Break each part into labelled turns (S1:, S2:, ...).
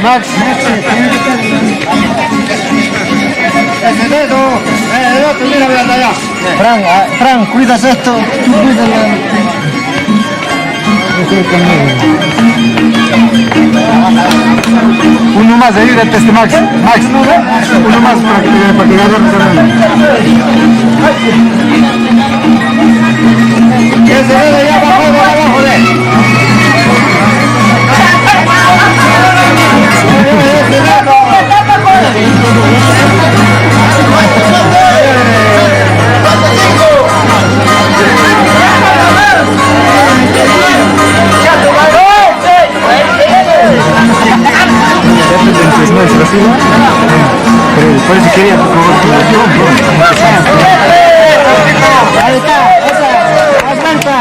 S1: Max. Ese dedo, el otro, mira allá. Fran, cuidas esto, tú cuídalo. Uno más, ayúdate este Max. Uno más para que ese dedo ya abajo de. Pero por eso quería, por favor, ahí está, esa, aguanta.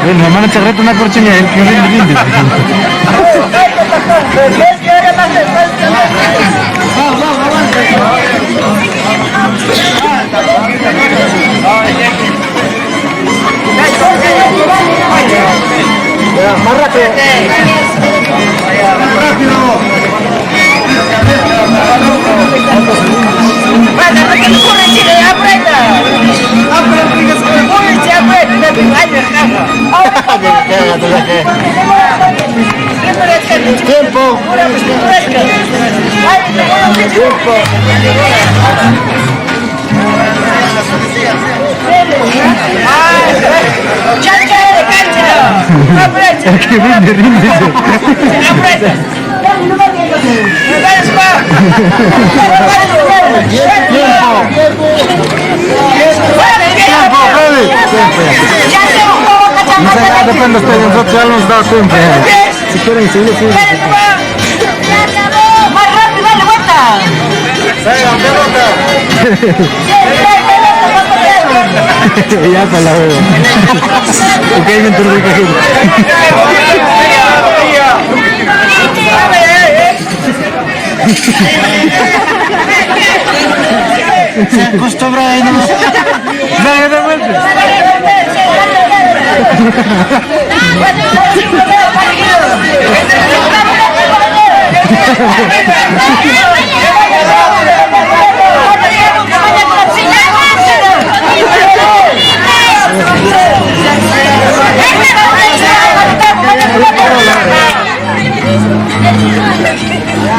S1: Mi hermano te reta una corchilla del que lindo. Más rápido. Tiempo. Después nosotros ya nos da tiempo. Si quieren seguir, sí.
S2: Más rápido, dale vuelta.
S1: Ya para la huevo. Ok, me enteré que se acostumbra ahí, ¿no? Dale, da vuelta.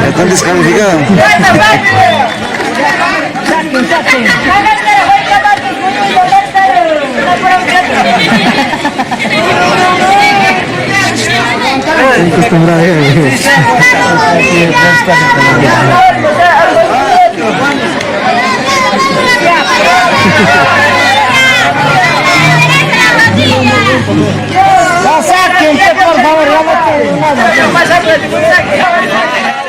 S1: Están descalificados. Saquen, por favor, vamos a